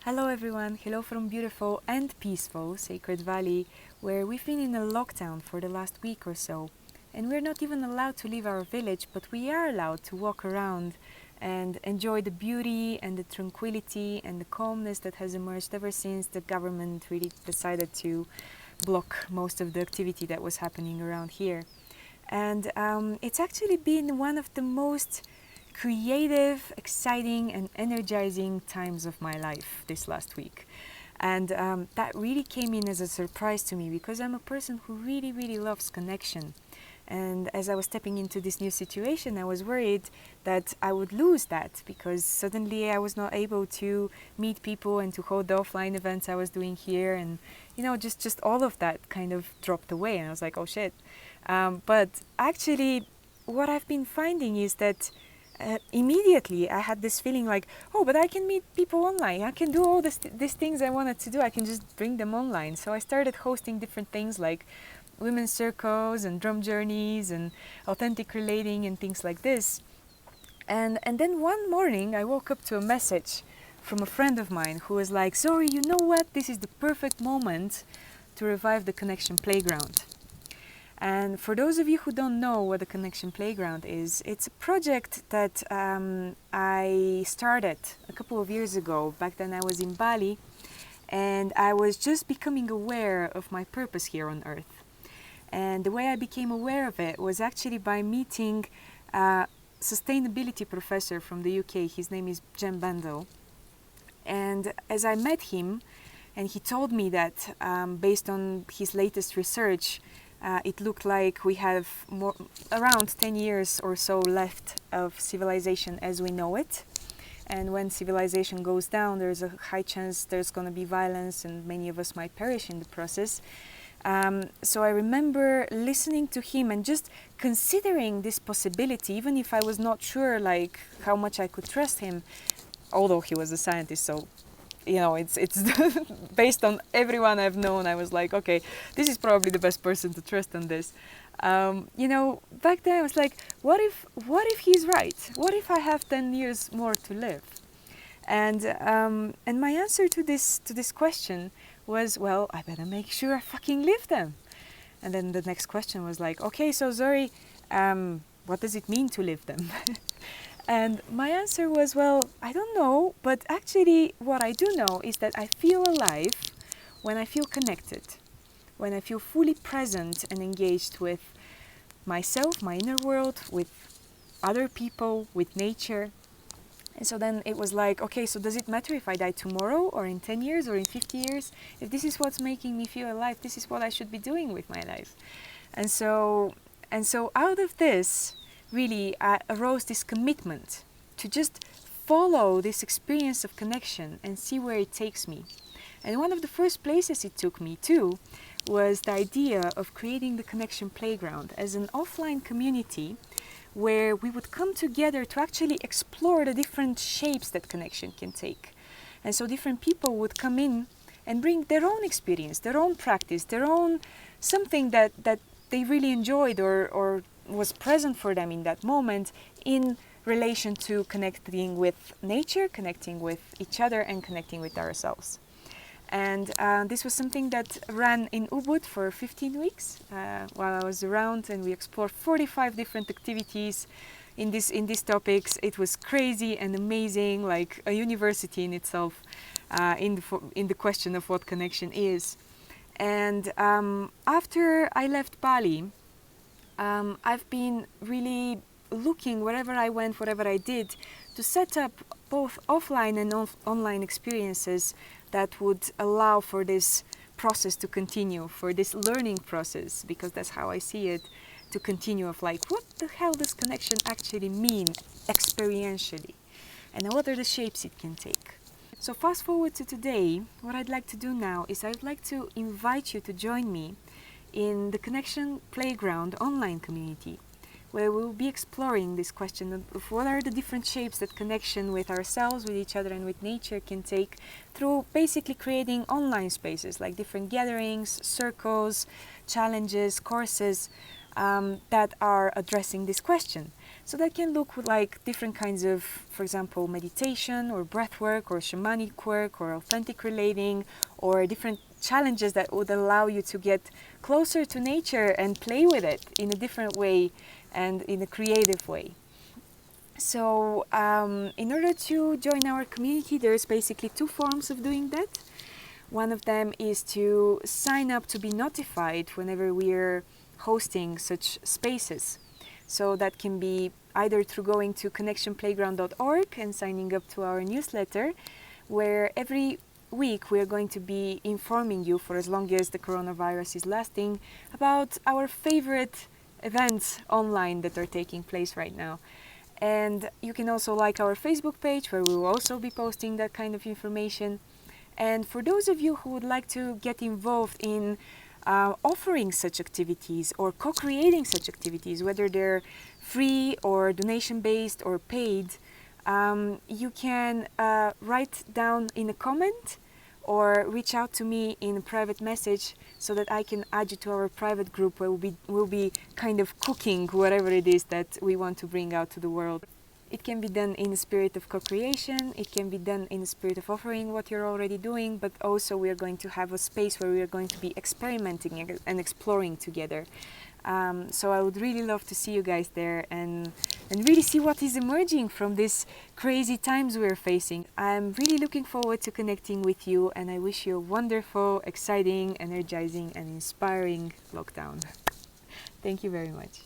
Hello everyone, hello from beautiful and peaceful Sacred Valley, where we've been in a lockdown for the last week or so. And we're not even allowed to leave our village, but we are allowed to walk around and enjoy the beauty and the tranquility and the calmness that has emerged ever since the government really decided to block most of the activity that was happening around here. And it's actually been one of the most creative, exciting, and energizing times of my life this last week. And that really came in as a surprise to me because I'm a person who really, really loves connection. And as I was stepping into this new situation, I was worried that I would lose that because suddenly I was not able to meet people and to hold the offline events I was doing here. And, just all of that kind of dropped away. And I was like, oh shit. But actually, what I've been finding is that immediately I had this feeling like, oh, but I can meet people online. I can do all these things I wanted to do. I can just bring them online. So I started hosting different things like women's circles and drum journeys and authentic relating and things like this. And then one morning I woke up to a message from a friend of mine who was like, Zori, you know what? This is the perfect moment to revive the Connection Playground. And for those of you who don't know what the Connection Playground is, it's a project that I started a couple of years ago. Back then I was in Bali and I was just becoming aware of my purpose here on Earth. And the way I became aware of it was actually by meeting a sustainability professor from the UK. His name is Jem Bandel. And as I met him, and he told me that based on his latest research, it looked like we have around 10 years or so left of civilization as we know it. And when civilization goes down, there's a high chance there's going to be violence and many of us might perish in the process. So I remember listening to him and just considering this possibility, even if I was not sure like how much I could trust him, although he was a scientist, so it's based on everyone I've known. I was like, okay, this is probably the best person to trust on this. Back then I was like, what if he's right? What if I have 10 years more to live? And my answer to this question was, well, I better make sure I fucking live them. And then the next question was like, okay, so Zori, what does it mean to live them? And my answer was, well, I don't know, but actually what I do know is that I feel alive when I feel connected, when I feel fully present and engaged with myself, my inner world, with other people, with nature. And so then it was like, okay, so does it matter if I die tomorrow or in 10 years or in 50 years? If this is what's making me feel alive, this is what I should be doing with my life. And so out of this, really arose this commitment to just follow this experience of connection and see where it takes me. And one of the first places it took me to was the idea of creating the Connection Playground as an offline community where we would come together to actually explore the different shapes that connection can take. And so different people would come in and bring their own experience, their own practice, their own something that they really enjoyed or was present for them in that moment in relation to connecting with nature, connecting with each other, and connecting with ourselves. And this was something that ran in Ubud for 15 weeks while I was around, and we explored 45 different activities in these topics. It was crazy and amazing, like a university in itself, in the question of what connection is. And after I left Bali, I've been really looking wherever I went, whatever I did, to set up both offline and online experiences that would allow for this process to continue, for this learning process, because that's how I see it, to continue of like, what the hell does connection actually mean experientially? And what are the shapes it can take? So fast forward to today, what I'd like to do now is I'd like to invite you to join me in the Connection Playground online community, where we'll be exploring this question of what are the different shapes that connection with ourselves, with each other, and with nature can take through basically creating online spaces like different gatherings, circles, challenges, courses that are addressing this question. So that can look like different kinds of, for example, meditation or breath work or shamanic work or authentic relating, or different challenges that would allow you to get closer to nature and play with it in a different way and in a creative way. So in order to join our community, there's basically two forms of doing that. One of them is to sign up to be notified whenever we're hosting such spaces. So that can be either through going to connectionplayground.org and signing up to our newsletter, where every week we are going to be informing you, for as long as the coronavirus is lasting, about our favorite events online that are taking place right now. And you can also like our Facebook page, where we will also be posting that kind of information. And for those of you who would like to get involved in offering such activities or co-creating such activities, whether they're free or donation-based or paid, you can write down in a comment or reach out to me in a private message so that I can add you to our private group where we'll be kind of cooking whatever it is that we want to bring out to the world. It can be done in the spirit of co-creation, it can be done in the spirit of offering what you're already doing, but also we are going to have a space where we are going to be experimenting and exploring together. So I would really love to see you guys there and really see what is emerging from these crazy times we're facing. I'm really looking forward to connecting with you, and I wish you a wonderful, exciting, energizing and inspiring lockdown. Thank you very much.